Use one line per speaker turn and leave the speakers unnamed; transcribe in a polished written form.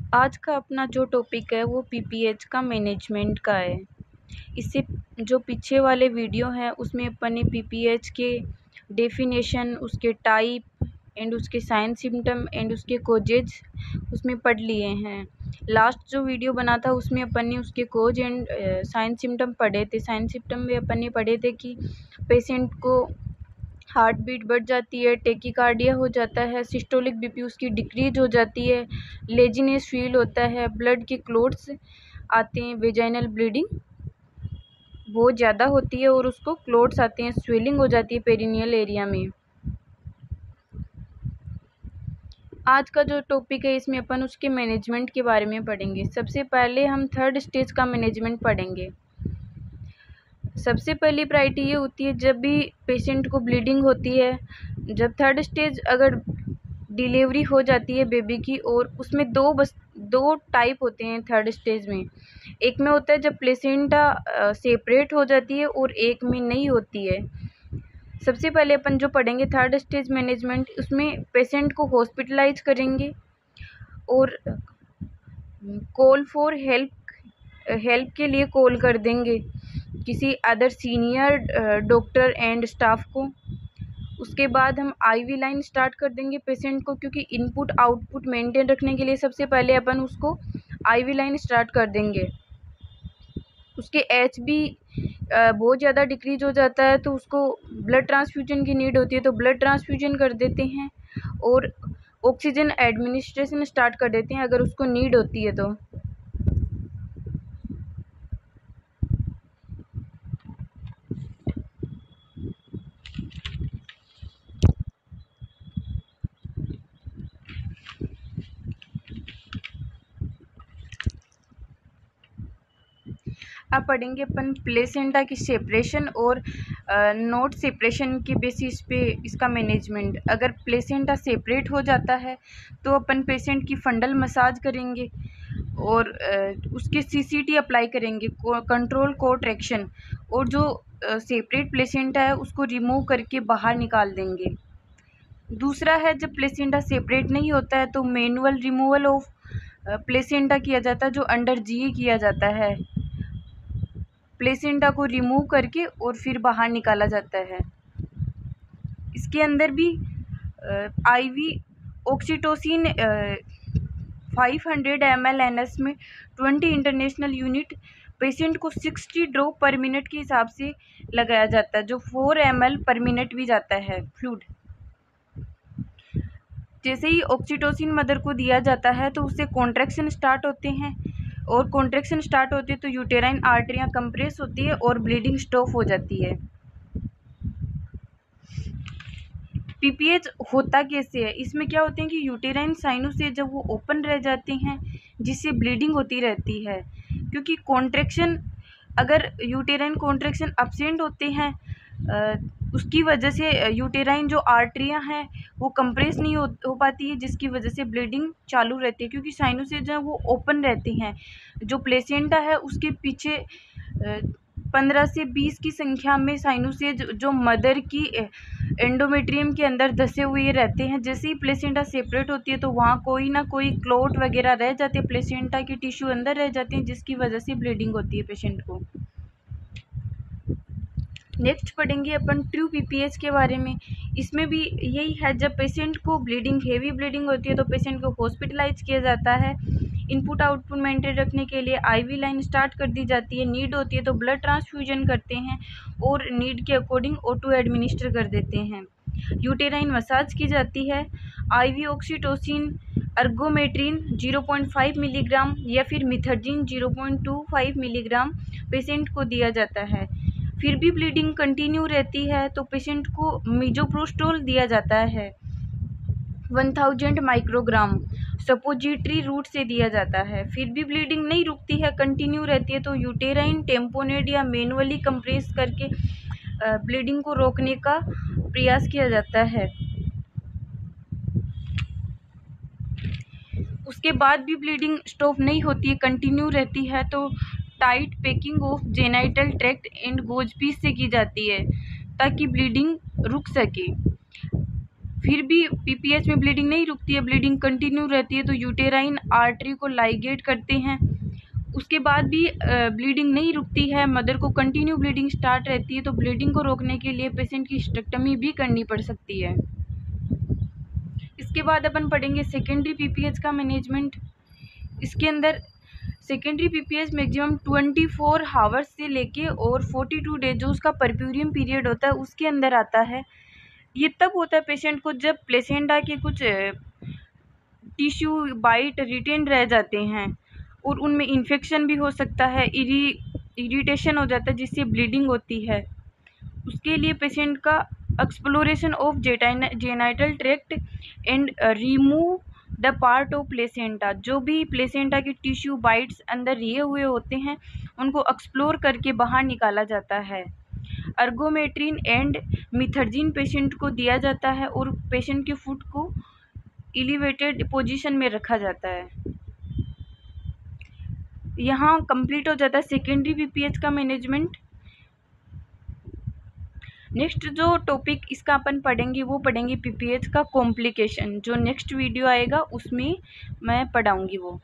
आज का अपना जो टॉपिक है वो पीपीएच का मैनेजमेंट का है। इससे जो पीछे वाले वीडियो हैं उसमें अपन ने पीपीएच के डेफिनेशन, उसके टाइप एंड उसके साइन सिम्टम एंड उसके कोजेज उसमें पढ़ लिए हैं। लास्ट जो वीडियो बना था उसमें अपन ने उसके कोज एंड साइन सिम्टम पढ़े थे। साइन सिम्टम में अपन ने पढ़े थे कि पेशेंट को हार्ट बीट बढ़ जाती है, टेकीकार्डिया हो जाता है, सिस्टोलिक बीपी उसकी डिक्रीज हो जाती है, लेजीनेस फील होता है, ब्लड के क्लोट्स आते हैं, वेजाइनल ब्लीडिंग बहुत ज़्यादा होती है और उसको क्लोट्स आते हैं, स्वेलिंग हो जाती है पेरिनियल एरिया में। आज का जो टॉपिक है इसमें अपन उसके मैनेजमेंट के बारे में पढ़ेंगे। सबसे पहले हम थर्ड स्टेज का मैनेजमेंट पढ़ेंगे। सबसे पहली प्रायोरिटी ये होती है जब भी पेशेंट को ब्लीडिंग होती है, जब थर्ड स्टेज अगर डिलीवरी हो जाती है बेबी की, और उसमें दो टाइप होते हैं थर्ड स्टेज में। एक में होता है जब प्लेसेंटा सेपरेट हो जाती है और एक में नहीं होती है। सबसे पहले अपन जो पढ़ेंगे थर्ड स्टेज मैनेजमेंट, उसमें पेशेंट को हॉस्पिटलाइज करेंगे और कॉल फॉर हेल्प के लिए कॉल कर देंगे किसी other senior doctor and staff को। उसके बाद हम आईवी लाइन स्टार्ट कर देंगे पेशेंट को, क्योंकि इनपुट आउटपुट मेंटेन रखने के लिए सबसे पहले अपन उसको आईवी लाइन स्टार्ट कर देंगे। उसके एचबी बहुत ज़्यादा डिक्रीज हो जाता है तो उसको ब्लड ट्रांसफ्यूजन की नीड होती है, तो ब्लड ट्रांसफ्यूजन कर देते हैं और ऑक्सीजन एडमिनिस्ट्रेशन स्टार्ट कर देते हैं अगर उसको नीड होती है तो। अब पढ़ेंगे अपन प्लेसेंटा की सेपरेशन और नोट सेपरेशन के बेसिस पे इसका मैनेजमेंट। अगर प्लेसेंटा सेपरेट हो जाता है तो अपन पेशेंट की फंडल मसाज करेंगे और उसके सीसीटी अप्लाई करेंगे, कंट्रोल कोट्रैक्शन, और जो सेपरेट प्लेसेंटा है उसको रिमूव करके बाहर निकाल देंगे। दूसरा है जब प्लेसेंटा सेपरेट नहीं होता है तो मैनुअल रिमूवल ऑफ प्लेसेंटा किया जाता है, जो अंडर जी किया जाता है। प्लेसेंटा को रिमूव करके और फिर बाहर निकाला जाता है। इसके अंदर भी आईवी ऑक्सीटोसिन 500 ml एनएस में 20 इंटरनेशनल यूनिट पेशेंट को 60 ड्रॉप पर मिनट के हिसाब से लगाया जाता है, जो 4 ml पर मिनट भी जाता है फ्लूइड। जैसे ही ऑक्सीटोसिन मदर को दिया जाता है तो उससे कॉन्ट्रैक्शन स्टार्ट होते हैं, और कॉन्ट्रैक्शन स्टार्ट होती है तो यूटेराइन आर्टरियाँ कंप्रेस होती है और ब्लीडिंग स्टॉप हो जाती है। पीपीएच होता कैसे है? इसमें क्या होते हैं कि यूटेराइन साइनस से जब वो ओपन रह जाते हैं जिससे ब्लीडिंग होती रहती है, क्योंकि कॉन्ट्रैक्शन, अगर यूटेराइन कॉन्ट्रैक्शन एब्सेंट होते हैं उसकी वजह से यूटेराइन जो आर्टरियाँ हैं वो कंप्रेस नहीं हो पाती है, जिसकी वजह से ब्लीडिंग चालू रहती है, क्योंकि साइनस जो है वो ओपन रहते हैं। जो प्लेसेंटा है उसके पीछे 15 से 20 की संख्या में साइनुसेज जो मदर की एंडोमेट्रियम के अंदर धसे हुए रहते हैं। जैसे ही प्लेसेंटा सेपरेट होती है तो वहाँ कोई ना कोई क्लोट वगैरह रह जाते हैं, प्लेसेंटा के टिश्यू अंदर रह जाते हैं, जिसकी वजह से ब्लीडिंग होती है पेशेंट को। नेक्स्ट पढ़ेंगे अपन ट्रू पीपीएच के बारे में। इसमें भी यही है, जब पेशेंट को ब्लीडिंग, हेवी ब्लीडिंग होती है तो पेशेंट को हॉस्पिटलाइज किया जाता है। इनपुट आउटपुट मेंटेन रखने के लिए आईवी लाइन स्टार्ट कर दी जाती है। नीड होती है तो ब्लड ट्रांसफ्यूजन करते हैं और नीड के अकॉर्डिंग O2 एडमिनिस्टर कर देते हैं। यूटेराइन मसाज की जाती है। आईवी ऑक्सीटोसिन, अर्गोमेट्रिन 0.5 मिलीग्राम या फिर मिथर्जिन 0.25 मिलीग्राम पेशेंट को दिया जाता है। फिर भी ब्लीडिंग कंटिन्यू रहती है तो पेशेंट को मिजोप्रोस्टोल दिया जाता है 1000 माइक्रोग्राम सपोजिटरी रूट से दिया जाता है। फिर भी ब्लीडिंग नहीं रुकती है, कंटिन्यू रहती है, तो यूटेराइन टेम्पोनेट या मैनुअली कंप्रेस करके ब्लीडिंग को रोकने का प्रयास किया जाता है। उसके बाद भी ब्लीडिंग स्टॉप नहीं होती है, कंटिन्यू रहती है, तो tight packing of genital tract and gauze piece से की जाती है ताकि ब्लीडिंग रुक सके। फिर भी पीपीएच में ब्लीडिंग नहीं रुकती है, ब्लीडिंग कंटिन्यू रहती है, तो यूटेराइन आर्टरी को लाइगेट करते हैं। उसके बाद भी ब्लीडिंग नहीं रुकती है, मदर को कंटिन्यू ब्लीडिंग स्टार्ट रहती है, तो ब्लीडिंग को रोकने के लिए पेशेंट की हिस्टेक्टमी भी करनी पड़ सकती है। इसके बाद अपन पढ़ेंगे सेकेंडरी पीपीएच का मैनेजमेंट। इसके अंदर सेकेंडरी पीपीएच मैक्सिमम 24 आवर्स से लेके और 42 डेज जो उसका परप्यूरियम पीरियड होता है उसके अंदर आता है। ये तब होता है पेशेंट को जब प्लेसेंटा के कुछ टिश्यू बाइट रिटेन रह जाते हैं और उनमें इन्फेक्शन भी हो सकता है, इरिटेशन हो जाता है जिससे ब्लीडिंग होती है। उसके लिए पेशेंट का exploration of genital tract and remove the part of placenta, जो भी प्लेसेंटा के टिश्यू बाइट्स अंदर रिए हुए होते हैं उनको एक्सप्लोर करके बाहर निकाला जाता है। अर्गोमेट्रिन एंड मिथर्जिन पेशेंट को दिया जाता है और पेशेंट के फुट को एलिवेटेड पोजीशन में रखा जाता है। यहाँ कंप्लीट हो जाता है सेकेंडरी पीपीएच का मैनेजमेंट। नेक्स्ट जो टॉपिक इसका अपन पढ़ेंगे वो पढ़ेंगे पीपीएच का कॉम्प्लिकेशन, जो नेक्स्ट वीडियो आएगा उसमें मैं पढ़ाऊँगी वो।